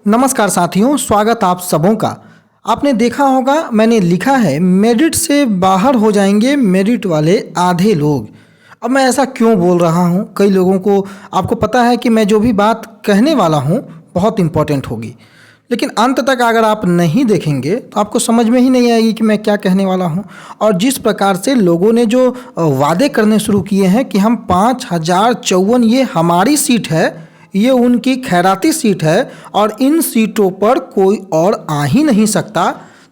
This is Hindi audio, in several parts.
नमस्कार साथियों, स्वागत आप सबों का। आपने देखा होगा मैंने लिखा है मेरिट से बाहर हो जाएंगे मेरिट वाले आधे लोग। अब मैं ऐसा क्यों बोल रहा हूँ? कई लोगों को आपको पता है कि मैं जो भी बात कहने वाला हूँ बहुत इम्पोर्टेंट होगी, लेकिन अंत तक अगर आप नहीं देखेंगे तो आपको समझ में ही नहीं आएगी कि मैं क्या कहने वाला हूँ। और जिस प्रकार से लोगों ने जो वादे करने शुरू किए हैं कि हम 5054 ये हमारी सीट है, ये उनकी खैराती सीट है और इन सीटों पर कोई और आ ही नहीं सकता,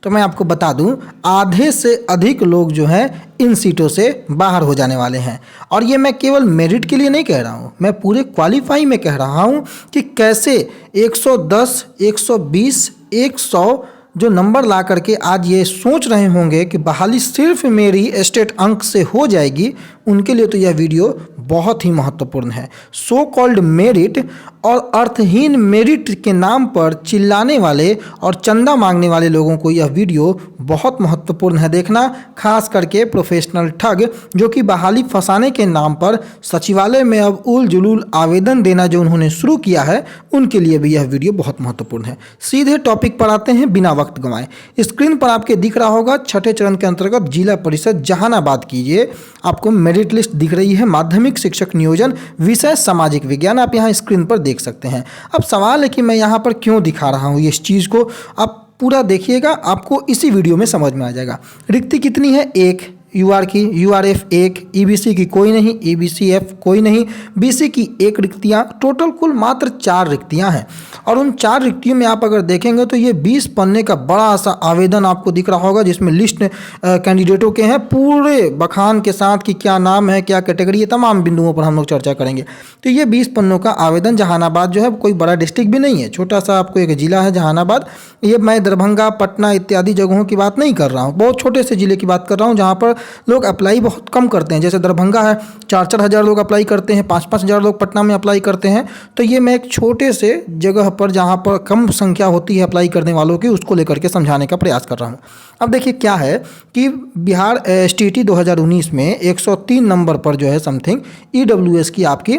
तो मैं आपको बता दूं आधे से अधिक लोग जो हैं इन सीटों से बाहर हो जाने वाले हैं। और ये मैं केवल मेरिट के लिए नहीं कह रहा हूँ, मैं पूरे क्वालिफाई में कह रहा हूँ कि कैसे 110, 120, 100 जो नंबर ला करके आज ये सोच रहे होंगे कि बहाली सिर्फ मेरी स्टेट अंक से हो जाएगी, उनके लिए तो यह वीडियो बहुत ही महत्वपूर्ण है। सो कॉल्ड मेरिट और अर्थहीन मेरिट के नाम पर चिल्लाने वाले और चंदा मांगने वाले लोगों को यह वीडियो बहुत महत्वपूर्ण है देखना, खास करके प्रोफेशनल ठग जो कि बहाली फंसाने के नाम पर सचिवालय में अब उल जुलूल आवेदन देना जो उन्होंने शुरू किया है, उनके लिए भी यह वीडियो बहुत महत्वपूर्ण है। सीधे टॉपिक पर आते हैं बिना वक्त गंवाए। स्क्रीन पर आपके दिख रहा होगा छठे चरण के अंतर्गत जिला परिषद जहानाबाद की ये आपको मेरिट लिस्ट दिख रही है। माध्यमिक शिक्षक नियोजन, विषय सामाजिक विज्ञान, आप यहाँ स्क्रीन पर देख सकते हैं। अब सवाल है कि मैं यहाँ पर क्यों दिखा रहा हूँ इस चीज़ को, आप पूरा देखिएगा, आपको इसी वीडियो में समझ में आ जाएगा। रिक्ति कितनी है? एक। यूआर की, यूआरएफ एक, ईबीसी की कोई नहीं, ईबीसीएफ कोई नहीं, बीसी की एक रिक्तियाँ, टोटल कुल मात्र 4 रिक्तियाँ हैं। और उन 4 रिक्तियों में आप अगर देखेंगे तो ये 20 पन्ने का बड़ा सा आवेदन आपको दिख रहा होगा, जिसमें लिस्ट कैंडिडेटों के हैं पूरे बखान के साथ कि क्या नाम है, क्या कैटेगरी है, तमाम बिंदुओं पर हम लोग चर्चा करेंगे। तो ये 20 पन्नों का आवेदन। जहानाबाद जो है कोई बड़ा डिस्ट्रिक्ट भी नहीं है, छोटा सा आपको एक जिला है जहानाबाद। ये मैं दरभंगा, पटना इत्यादि जगहों की बात नहीं कर रहा हूँ, बहुत छोटे से जिले की बात कर रहा हूँ जहाँ पर लोग अप्लाई बहुत कम करते हैं। जैसे दरभंगा है, 4-4 हज़ार लोग अप्लाई करते हैं, 5-5 हज़ार लोग पटना में अप्लाई करते हैं। तो ये मैं एक छोटे से जगह पर जहाँ पर कम संख्या होती है अप्लाई करने वालों की, उसको लेकर के समझाने का प्रयास कर रहा हूँ। अब देखिए क्या है कि बिहार STT 2019 में 103 नंबर पर जो है समथिंग EWS की आपकी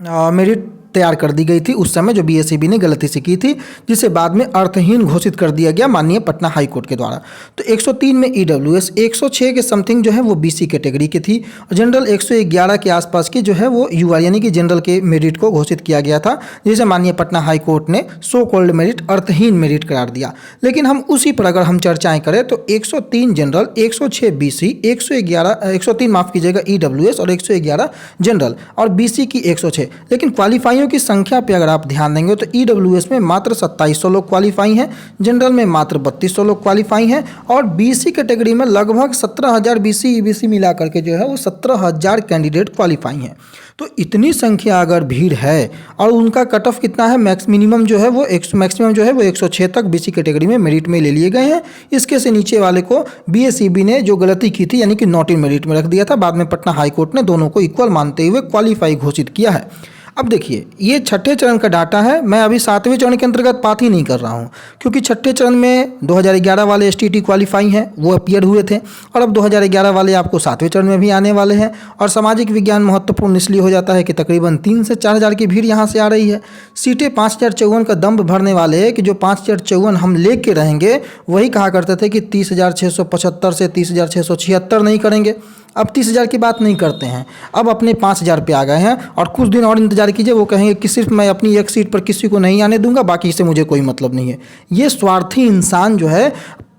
मेरिट तैयार कर दी गई थी उस समय, जो BSEB ने गलती से की थी, जिसे बाद में अर्थहीन घोषित कर दिया गया माननीय पटना हाई कोर्ट के द्वारा। तो 103 में EWS, 106 के समथिंग जो है वो BC कैटेगरी की थी, और जनरल 111 के आसपास की जो है वो UR यानी कि जनरल के मेरिट को घोषित किया गया था, जिसे माननीय पटना हाई कोर्ट ने सो कॉल्ड मेरिट, अर्थहीन मेरिट करार दिया। लेकिन हम उसी पर अगर हम चर्चाएँ करें तो 103 जनरल, 106 BC, 103 माफ़ कीजिएगा EWS और 111 जनरल और BC की 106। लेकिन क्वालिफाइयों की संख्या पे अगर आप ध्यान देंगे तो EWS में मात्र 2700 लोग क्वालिफाई हैं, जनरल में मात्र 3200 लोग क्वालिफाई हैं, और BC कैटेगरी में लगभग 17,000 BC EBC मिला करके जो है वो 17,000 कैंडिडेट क्वालिफाई हैं। तो इतनी संख्या अगर भीड़ है और उनका कट ऑफ कितना है, मैक्सिमम जो है वो 106 तक BC कैटेगरी में मेरिट में ले लिए गए हैं। इसके से नीचे वाले को BSEB ने जो गलती की थी यानी कि नॉट इन मेरिट में रख दिया था, बाद में पटना हाई कोर्ट ने दोनों को इक्वल मानते हुए क्वालिफाई घोषित किया है। अब देखिए ये छठे चरण का डाटा है, मैं अभी 7वें चरण के अंतर्गत बात ही नहीं कर रहा हूँ, क्योंकि छठे चरण में 2011 वाले STT क्वालिफाई हैं, वो अपीयर हुए थे, और अब 2011 वाले आपको 7वें चरण में भी आने वाले हैं। और सामाजिक विज्ञान महत्वपूर्ण इसलिए हो जाता है कि तकरीबन 3 से 4 हज़ार की भीड़ यहाँ से आ रही है। सीटें 5054 का दम्भ भरने वाले हैं कि जो 5054 हम ले के रहेंगे, वही कहा करते थे कि 30,675 से 30,676 नहीं करेंगे। अब 30,000 की बात नहीं करते हैं, अब अपने 5,000 पे आ गए हैं, और कुछ दिन और इंतजार कीजिए, वो कहेंगे कि सिर्फ मैं अपनी एक सीट पर किसी को नहीं आने दूंगा, बाकी से मुझे कोई मतलब नहीं है। ये स्वार्थी इंसान जो है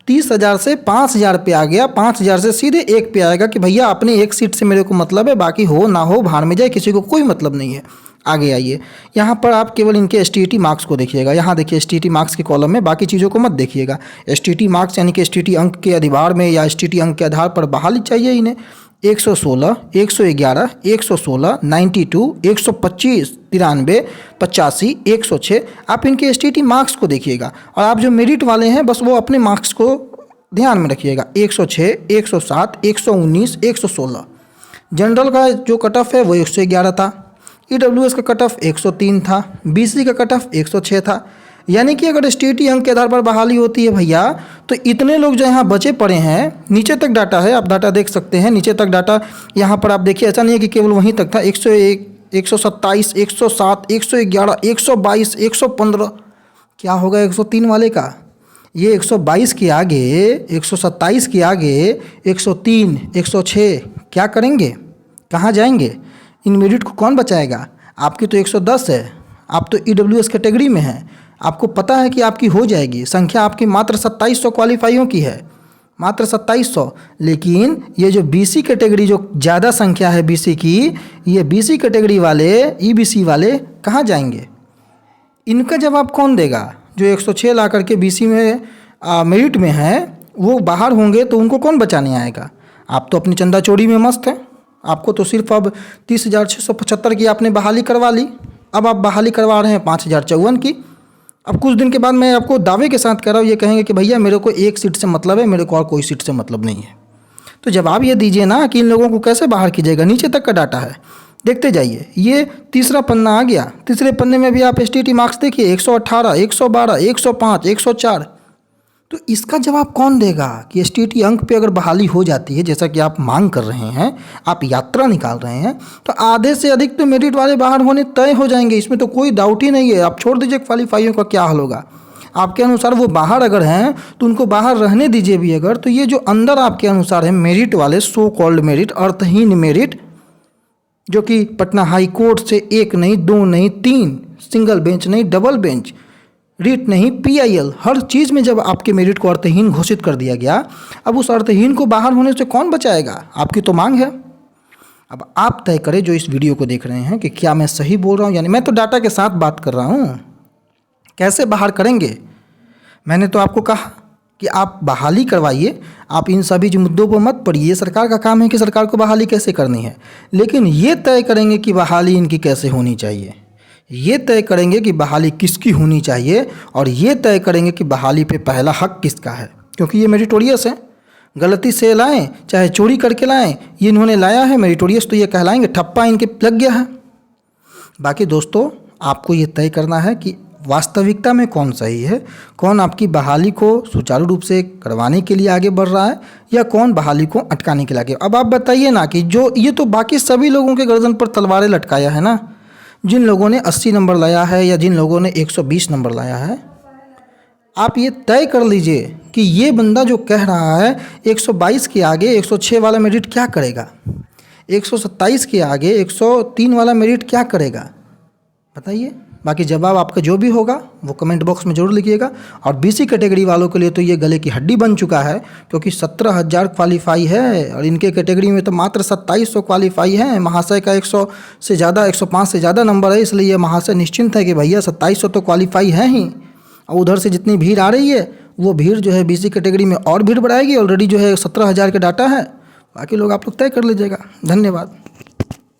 30,000 से 5,000 पे आ गया, 5,000 से सीधे 1 पे आएगा कि भैया अपनी एक सीट से मेरे को मतलब है, बाकी हो ना हो भाड़ में जाए, किसी को कोई मतलब नहीं है। आगे आइए, यहाँ पर आप केवल इनके STT मार्क्स को देखिएगा। यहाँ देखिए STT मार्क्स के कॉलम में, बाकी चीज़ों को मत देखिएगा। STT मार्क्स यानी कि STT अंक के अधिभार में या STT अंक के आधार पर बहाली चाहिए इन्हें। 116, 111, 116, 92, 125, 93, 85, 106, आप इनके STT मार्क्स को देखिएगा। और आप जो मेरिट वाले हैं बस वो अपने मार्क्स को ध्यान में रखिएगा। 106, 107, 119, 116। जनरल का जो कट ऑफ है वो 111 था, EWS का कट ऑफ 103 था, BC का कट ऑफ 106 था। यानी कि अगर STT अंक के आधार पर बहाली होती है भैया, तो इतने लोग जो यहाँ बचे पड़े हैं, नीचे तक डाटा है, आप डाटा देख सकते हैं, नीचे तक डाटा यहाँ पर आप देखिए, ऐसा नहीं है कि केवल वहीं तक था। 101, 127, 107, 111, 122, 115, क्या होगा 103 वाले का? ये 122 के आगे, 127 के आगे 103, 106 क्या करेंगे? कहाँ जाएंगे? इन मेरिट को कौन बचाएगा? आपकी तो 110 है, आप तो EWS कैटेगरी में हैं, आपको पता है कि आपकी हो जाएगी। संख्या आपकी मात्र 2700 क्वालिफाइयों की है, मात्र 2700। लेकिन ये जो BC कैटेगरी, जो ज़्यादा संख्या है BC की, ये BC कैटेगरी वाले, EBC वाले कहाँ जाएंगे? इनका जवाब कौन देगा? जो 106 ला करके BC में मेरिट में है, वो बाहर होंगे तो उनको कौन बचाने आएगा? आप तो अपनी चंदा चोरी में मस्त हैं। आपको तो सिर्फ अब 30,675 की आपने बहाली करवा ली, अब आप बहाली करवा रहे हैं 5,054 की। अब कुछ दिन के बाद मैं आपको दावे के साथ कह रहा हूँ, ये कहेंगे कि भैया मेरे को एक सीट से मतलब है, मेरे को और कोई सीट से मतलब नहीं है। तो जवाब ये दीजिए ना कि इन लोगों को कैसे बाहर कीजिएगा। नीचे तक का डाटा है, देखते जाइए। ये तीसरा पन्ना आ गया, तीसरे पन्ने में भी आप STT मार्क्स देखिए, 118, 112, 105, 104। तो इसका जवाब कौन देगा कि STT अंक पे अगर बहाली हो जाती है, जैसा कि आप मांग कर रहे हैं, आप यात्रा निकाल रहे हैं, तो आधे से अधिक तो मेरिट वाले बाहर होने तय हो जाएंगे। इसमें तो कोई डाउट ही नहीं है। आप छोड़ दीजिए क्वालिफाइयों का क्या हाल होगा। आपके अनुसार वो बाहर अगर हैं तो उनको बाहर रहने दीजिए भी अगर, तो ये जो अंदर आपके अनुसार है मेरिट वाले, सो कॉल्ड मेरिट, अर्थहीन मेरिट, जो कि पटना हाई कोर्ट से 1 नहीं 2 नहीं 3, सिंगल बेंच नहीं डबल बेंच, रीट नहीं PIL, हर चीज़ में जब आपके मेरिट को अर्थहीन घोषित कर दिया गया, अब उस अर्थहीन को बाहर होने से कौन बचाएगा? आपकी तो मांग है। अब आप तय करें जो इस वीडियो को देख रहे हैं कि क्या मैं सही बोल रहा हूँ, यानी मैं तो डाटा के साथ बात कर रहा हूँ। कैसे बाहर करेंगे? मैंने तो आपको कहा कि आप बहाली करवाइए, आप इन सभी जो मुद्दों पर मत पड़िए। सरकार का काम है कि सरकार को बहाली कैसे करनी है, लेकिन ये तय करेंगे कि बहाली इनकी कैसे होनी चाहिए, ये तय करेंगे कि बहाली किसकी होनी चाहिए, और ये तय करेंगे कि बहाली पे पहला हक किसका है। क्योंकि ये मेरिटोरियस है, गलती से लाएं चाहे चोरी करके लाएं, ये इन्होंने लाया है, मेरिटोरियस तो ये कहलाएंगे, ठप्पा इनके लग गया है। बाकी दोस्तों, आपको ये तय करना है कि वास्तविकता में कौन सही है, कौन आपकी बहाली को सुचारू रूप से करवाने के लिए आगे बढ़ रहा है, या कौन बहाली को अटकाने के लिए आगे। अब आप बताइए ना कि जो ये तो बाकी सभी लोगों के गर्दन पर तलवारें लटकाया है ना, जिन लोगों ने 80 नंबर लाया है या जिन लोगों ने 120 नंबर लाया है। आप ये तय कर लीजिए कि ये बंदा जो कह रहा है 122 के आगे 106 वाला मेरिट क्या करेगा, 127 के आगे 103 वाला मेरिट क्या करेगा, बताइए। बाकी जवाब आपका जो भी होगा वो कमेंट बॉक्स में ज़रूर लिखिएगा। और BC कैटेगरी वालों के लिए तो ये गले की हड्डी बन चुका है, क्योंकि 17,000 क्वालिफाई है और इनके कैटेगरी में तो मात्र 2700 क्वालिफाई है। महाशय का 100 से ज़्यादा, 105 से ज़्यादा नंबर है, इसलिए ये महाशय निश्चिंत है कि भैया 2700 तो क्वालिफाई है ही। और उधर से जितनी भीड़ आ रही है, वो भीड़ जो है BC कैटेगरी में और भीड़ बढ़ाएगी। ऑलरेडी जो है 17,000 का डाटा है। बाकी लोग आप लोग तय कर लीजिएगा। धन्यवाद।